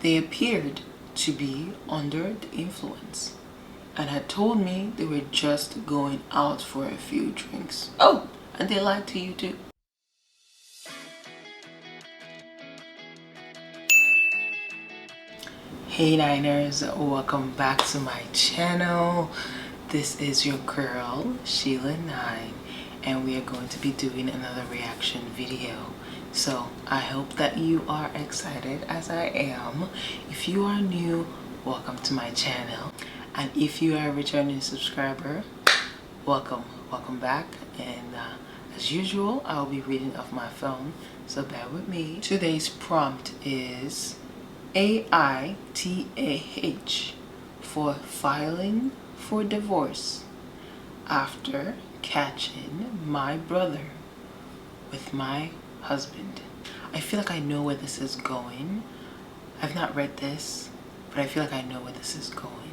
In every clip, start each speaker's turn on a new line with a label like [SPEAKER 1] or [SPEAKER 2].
[SPEAKER 1] They appeared to be under the influence and had told me they were just going out for a few drinks. Oh, and they lied to you too. Hey Niners, welcome back to my channel. This is your girl Sheila9, and we are going to be doing another reaction video. So I hope that you are excited as I am. If you are new, welcome to my channel, and if you are a returning subscriber, welcome back. And as usual, I'll be reading off my phone, so bear with me. Today's prompt is AITAH for filing for divorce after catching my brother with my husband. I feel like I know where this is going. I've not read this, but I feel like I know where this is going.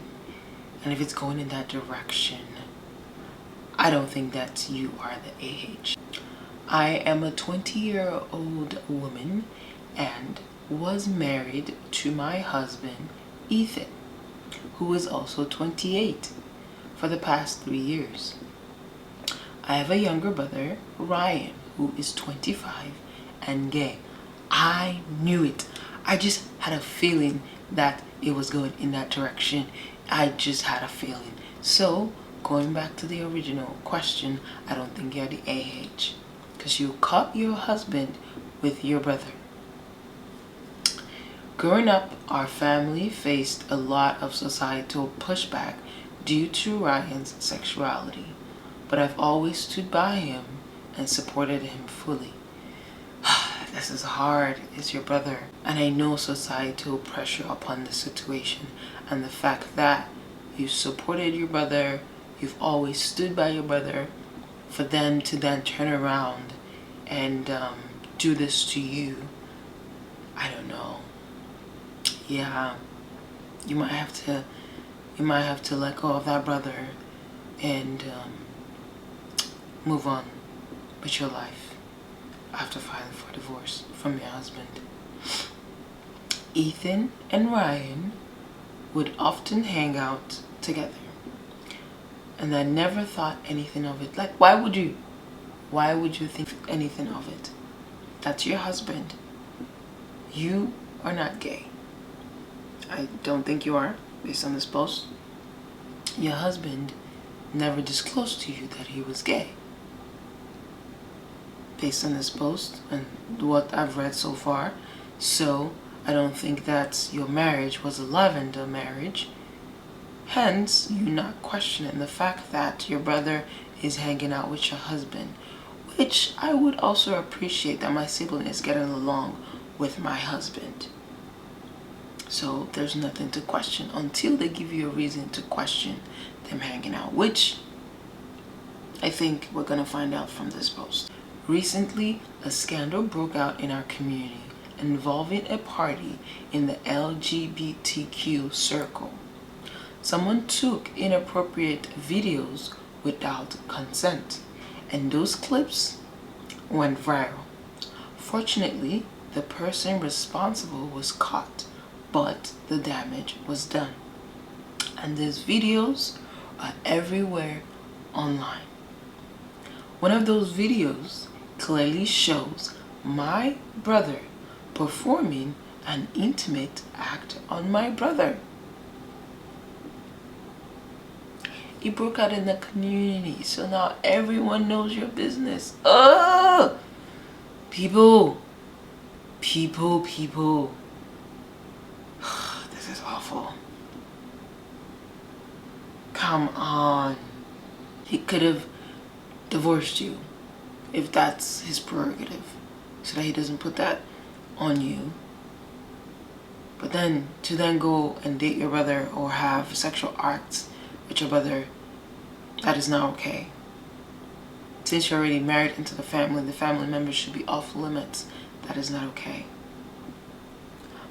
[SPEAKER 1] And if it's going in that direction, I don't think that you are the AH. I am a 20-year-old woman and was married to my husband Ethan, who is also 28, for the past 3 years. I have a younger brother, Ryan, who is 25 and gay. I knew it. I just had a feeling that it was going in that direction. I just had a feeling. So going back to the original question, I don't think you're the AH, because you caught your husband with your brother. Growing up, our family faced a lot of societal pushback due to Ryan's sexuality, but I've always stood by him and supported him fully. This is hard. It's your brother, and I know societal pressure upon the situation, and the fact that you supported your brother, you've always stood by your brother, for them to then turn around and do this to you, I don't know. Yeah, you might have to let go of that brother and move on with your life after filing for divorce from your husband. Ethan and Ryan would often hang out together, and I never thought anything of it. Like, why would you think anything of it? That's your husband. You are not gay. I don't think you are, based on this post. Your husband never disclosed to you that he was gay, based on this post and what I've read so far. So I don't think that your marriage was a lavender marriage. Hence, you not questioning the fact that your brother is hanging out with your husband, which I would also appreciate that my sibling is getting along with my husband. So there's nothing to question until they give you a reason to question them hanging out, which I think we're gonna find out from this post. Recently, a scandal broke out in our community involving a party in the LGBTQ circle. Someone took inappropriate videos without consent, and those clips went viral. Fortunately, the person responsible was caught, but the damage was done, and these videos are everywhere online. One of those videos clearly shows my brother performing an intimate act on my brother. It broke out in the community, so now everyone knows your business. Oh, people. This is awful. Come on. He could have divorced you if that's his prerogative, so that he doesn't put that on you. But then to then go and date your brother or have sexual acts with your brother, that is not okay. Since you're already married into the family members should be off limits. That is not okay.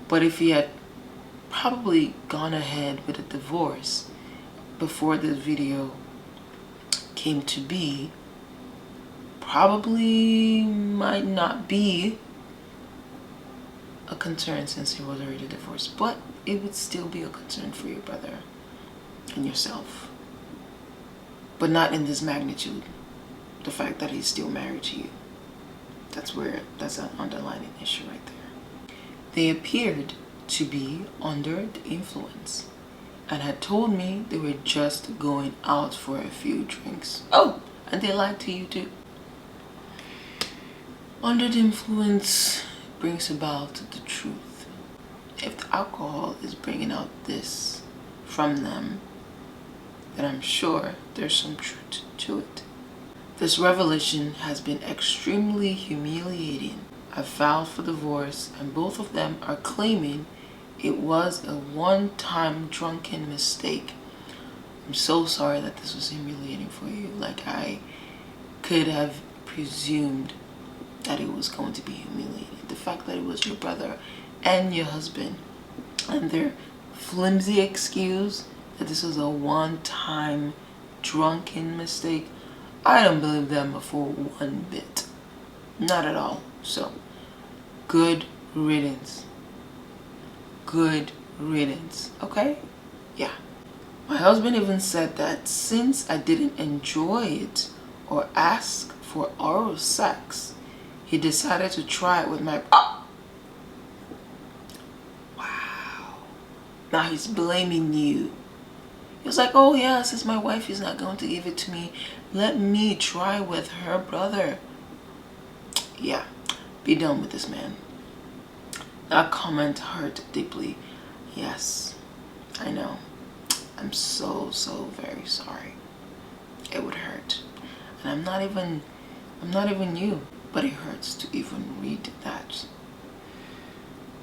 [SPEAKER 1] But if he had probably gone ahead with a divorce before this video came to be, probably might not be a concern since he was already divorced, but it would still be a concern for your brother and yourself, but not in this magnitude. The fact that he's still married to you, that's an underlying issue right there. They appeared to be under the influence and had told me they were just going out for a few drinks. Oh, and they lied to you too. Under the influence brings about the truth. If the alcohol is bringing out this from them, then I'm sure there's some truth to it. This revelation has been extremely humiliating. I filed for divorce and both of them are claiming it was a one-time drunken mistake. I'm so sorry that this was humiliating for you. Like, I could have presumed that it was going to be humiliating. The fact that it was your brother and your husband and their flimsy excuse that this was a one-time drunken mistake, I don't believe them for one bit. Not at all. So, good riddance. Good riddance. Okay? Yeah. My husband even said that since I didn't enjoy it or ask for oral sex, he decided to try it with my... Oh! Wow. Now he's blaming you. He was like, oh yeah, since my wife is not going to give it to me, let me try with her brother. Yeah, be done with this man. That comment hurt deeply. Yes, I know. I'm so very sorry. It would hurt. And I'm not even you, but it hurts to even read that.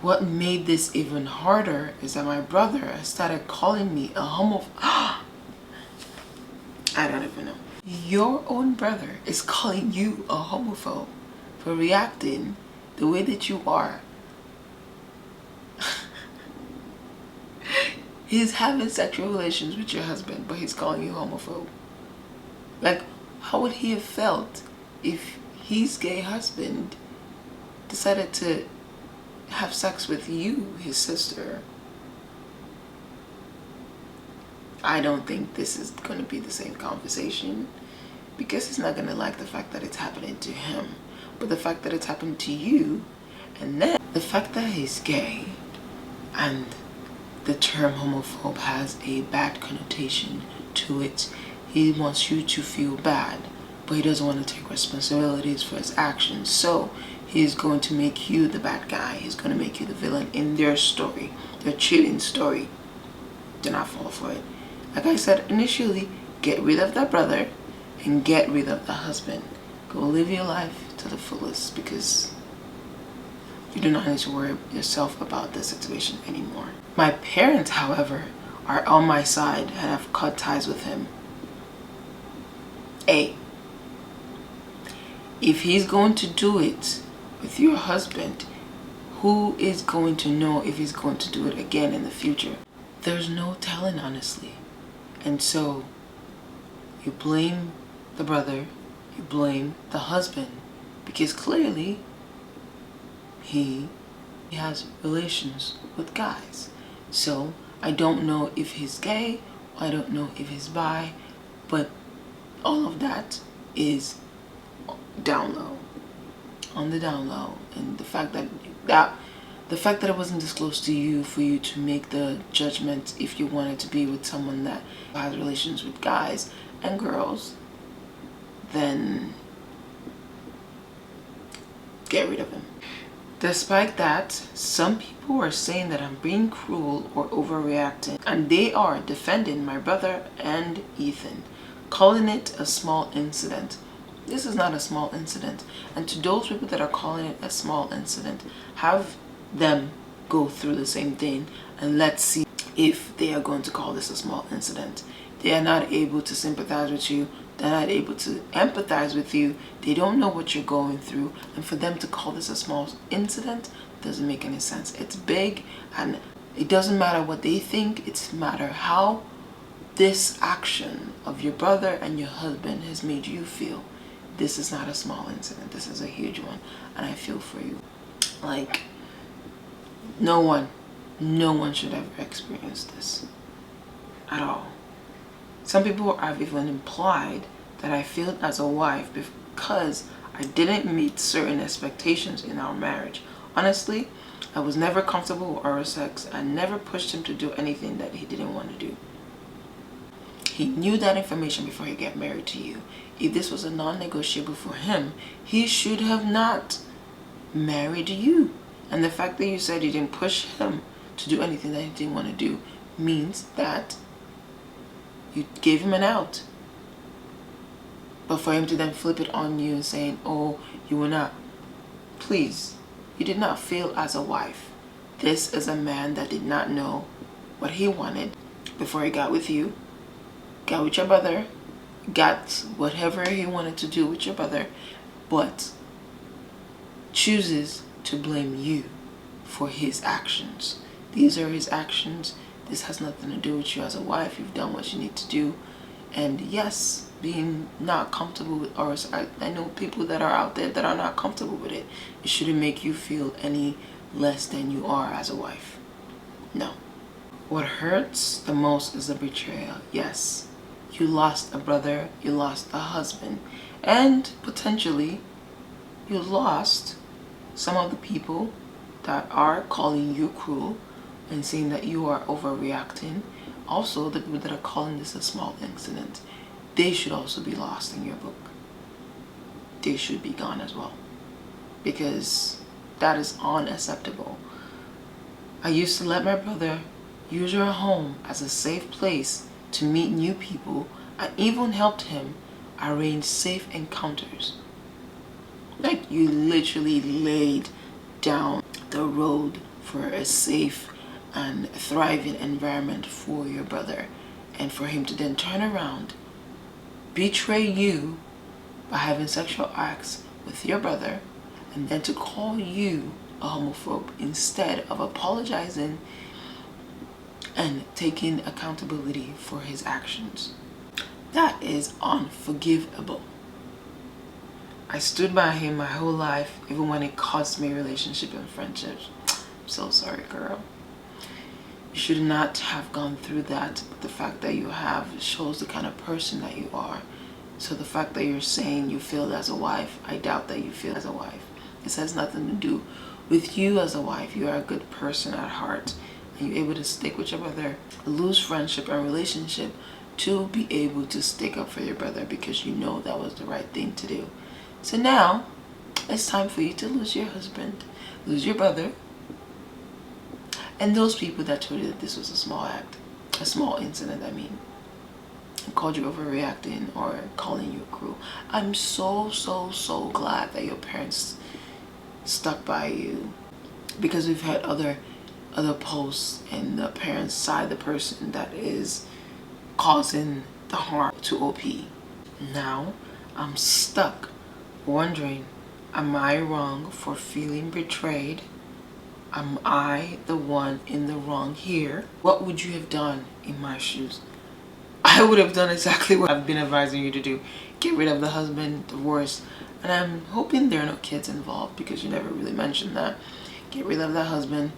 [SPEAKER 1] What made this even harder is that my brother started calling me a homophobe. I don't even know. Your own brother is calling you a homophobe for reacting the way that you are. He's having sexual relations with your husband, but he's calling you homophobe. Like, how would he have felt if his gay husband decided to have sex with you, his sister? I don't think this is going to be the same conversation, because he's not going to like the fact that it's happening to him, but the fact that it's happened to you, and then the fact that he's gay, and the term homophobe has a bad connotation to it. He wants you to feel bad, but he doesn't want to take responsibilities for his actions. So he's going to make you the bad guy. He's going to make you the villain in their story, their cheating story. Do not fall for it. Like I said initially, get rid of that brother and get rid of the husband. Go live your life to the fullest, because you do not need to worry yourself about this situation anymore. My parents, however, are on my side and have cut ties with him. A, if he's going to do it with your husband, who is going to know if he's going to do it again in the future? There's no telling, honestly. And so you blame the brother, you blame the husband, because clearly he has relations with guys. So I don't know if he's gay, I don't know if he's bi, but all of that is down low, on the down low. And the fact that it wasn't disclosed to you for you to make the judgment if you wanted to be with someone that has relations with guys and girls, then get rid of him. Despite that, some people are saying that I'm being cruel or overreacting, and they are defending my brother and Ethan, calling it a small incident. This is not a small incident, and to those people that are calling it a small incident, have them go through the same thing and let's see if they are going to call this a small incident. They are not able to sympathize with you, they're not able to empathize with you, they don't know what you're going through, and for them to call this a small incident doesn't make any sense. It's big, and it doesn't matter what they think, it's matter how this action of your brother and your husband has made you feel. This is not a small incident, this is a huge one, and I feel for you. Like, No one should ever experience this at all. Some people have even implied that I failed as a wife because I didn't meet certain expectations in our marriage. Honestly, I was never comfortable with oral sex. I never pushed him to do anything that he didn't want to do. He knew that information before he got married to you. If this was a non-negotiable for him, he should have not married you. And the fact that you said you didn't push him to do anything that he didn't want to do means that you gave him an out. But for him to then flip it on you and saying, oh, you were not. Please, you did not fail as a wife. This is a man that did not know what he wanted before he got with you, got with your brother, got whatever he wanted to do with your brother, but chooses to blame you for his actions. These are his actions. This has nothing to do with you as a wife. You've done what you need to do. And yes, being not comfortable with ours, I know people that are out there that are not comfortable with it. It shouldn't make you feel any less than you are as a wife. No. What hurts the most is the betrayal. Yes, you lost a brother, you lost a husband, and potentially you lost some of the people that are calling you cruel and saying that you are overreacting. Also, the people that are calling this a small incident, they should also be lost in your book. They should be gone as well, because that is unacceptable. I used to let my brother use your home as a safe place to meet new people. I even helped him arrange safe encounters. Like, you literally laid down the road for a safe and thriving environment for your brother, and for him to then turn around, betray you by having sexual acts with your brother, and then to call you a homophobe instead of apologizing and taking accountability for his actions. That is unforgivable. I stood by him my whole life, even when it cost me relationship and friendships. I'm so sorry, girl. You should not have gone through that, but the fact that you have shows the kind of person that you are. So the fact that you're saying you failed as a wife, I doubt that you failed as a wife. This has nothing to do with you as a wife. You are a good person at heart, and you're able to stick with your brother, lose friendship and relationship to be able to stick up for your brother because you know that was the right thing to do. So now it's time for you to lose your husband, lose your brother, and those people that told you that this was a small act, a small incident, and called you overreacting or calling you cruel. I'm so glad that your parents stuck by you, because we've had other posts and the parents side the person that is causing the harm to OP. Now I'm stuck wondering, am I wrong for feeling betrayed? Am I the one in the wrong here? What would you have done in my shoes? I would have done exactly what I've been advising you to do. Get rid of the husband, divorce, and I'm hoping there are no kids involved because you never really mentioned that. Get rid of that husband,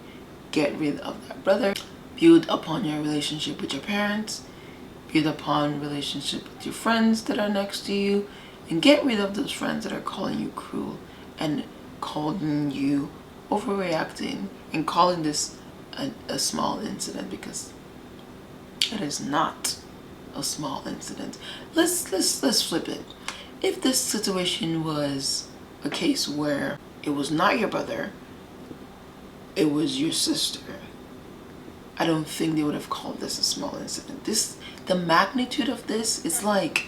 [SPEAKER 1] get rid of that brother, build upon your relationship with your parents, build upon relationship with your friends that are next to you, and get rid of those friends that are calling you cruel and calling you overreacting and calling this a small incident, because it is not a small incident. Let's flip it. If this situation was a case where it was not your brother, it was your sister, I don't think they would have called this a small incident. The magnitude of this is like,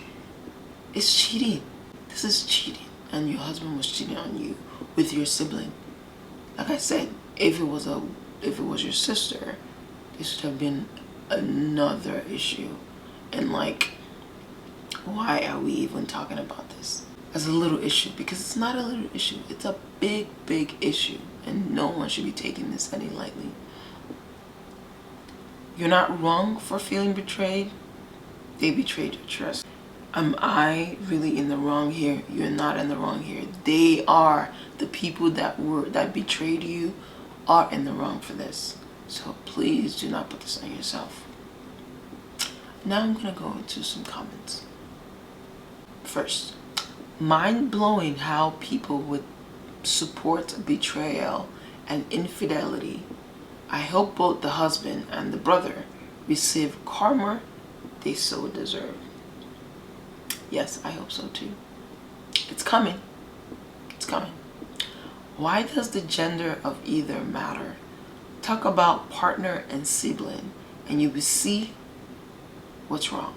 [SPEAKER 1] it's cheating. This is cheating, and your husband was cheating on you with your sibling. Like I said, if it was your sister, this would have been another issue. And like, why are we even talking about this as a little issue? Because it's not a little issue. It's a big issue, and no one should be taking this any lightly. You're not wrong for feeling betrayed. They betrayed your trust. Am I really in the wrong here? You're not in the wrong here. They are the people that betrayed you are in the wrong for this. So please do not put this on yourself. Now I'm going to go into some comments. First, mind-blowing how people would support betrayal and infidelity. I hope both the husband and the brother receive karma they so deserve. Yes, I hope so too. It's coming. It's coming. Why does the gender of either matter? Talk about partner and sibling and you will see what's wrong.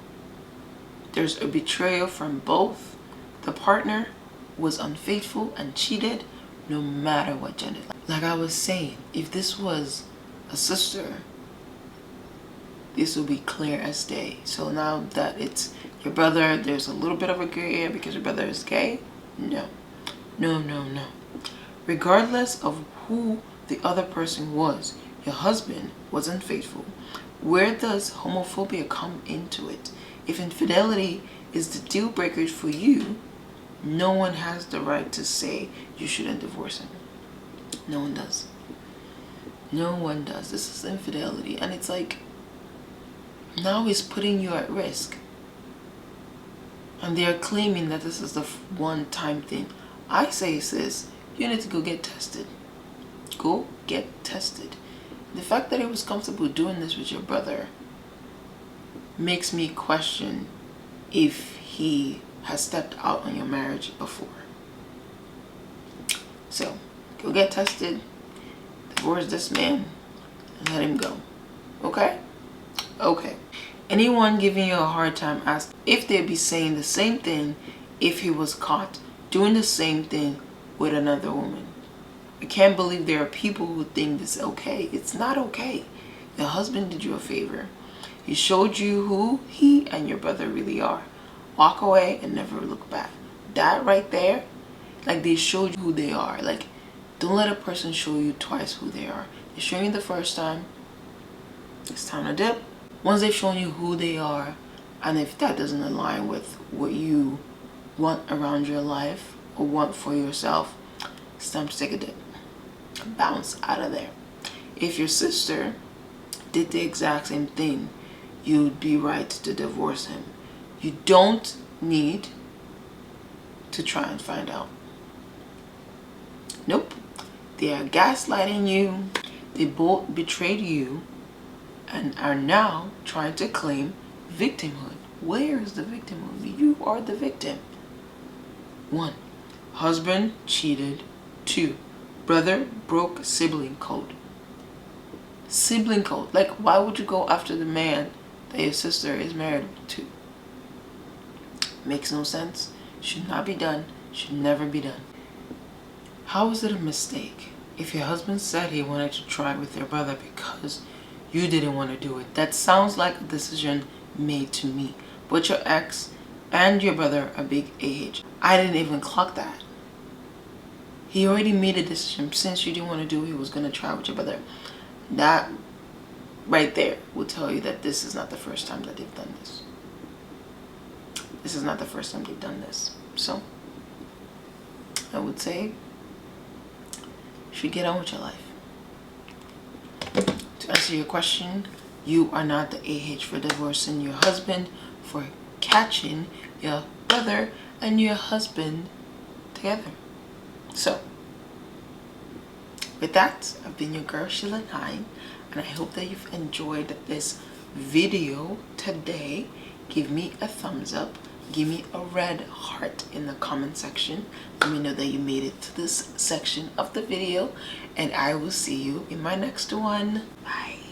[SPEAKER 1] There's a betrayal from both. The partner was unfaithful and cheated no matter what gender. Like I was saying, if this was a sister, this will be clear as day. So now that it's your brother, there's a little bit of a gray area because your brother is gay. No. No, no, no. Regardless of who the other person was, your husband was unfaithful. Where does homophobia come into it? If infidelity is the deal breaker for you, no one has the right to say you shouldn't divorce him. No one does. No one does. This is infidelity. And it's like, now he's putting you at risk. And they are claiming that this is the one-time thing. I say, sis, you need to go get tested. Go get tested. The fact that he was comfortable doing this with your brother makes me question if he has stepped out on your marriage before. So, go get tested, divorce this man, and let him go. Okay? Okay. Anyone giving you a hard time, ask if they'd be saying the same thing if he was caught doing the same thing with another woman. I can't believe there are people who think this is okay. It's not okay. Your husband did you a favor. He showed you who he and your brother really are. Walk away and never look back. That right there, like they showed you who they are. Like, don't let a person show you twice who they are. They show you the first time, it's time to dip. Once they've shown you who they are, and if that doesn't align with what you want around your life or want for yourself, it's time to take a dip. Bounce out of there. If your sister did the exact same thing, you'd be right to divorce him. You don't need to try and find out. Nope. They are gaslighting you. They both betrayed you and are now trying to claim victimhood. Where is the victimhood? You are the victim. 1. Husband cheated. 2. Brother broke sibling code. Sibling code. Like, why would you go after the man that your sister is married to? Makes no sense. Should not be done. Should never be done. How is it a mistake if your husband said he wanted to try with your brother because you didn't want to do it? That sounds like a decision made to me. But your ex and your brother are big age. I didn't even clock that. He already made a decision. Since you didn't want to do it, he was going to try with your brother. That right there will tell you that this is not the first time that they've done this. This is not the first time they've done this. So, I would say, you should get on with your life. To answer your question, you are not the AH for divorcing your husband for catching your brother and your husband together. So, with that, I've been your girl Sheila 9, and I hope that you've enjoyed this video today. Give me a thumbs up. Give me a red heart in the comment section. Let me know that you made it to this section of the video, and I will see you in my next one. Bye.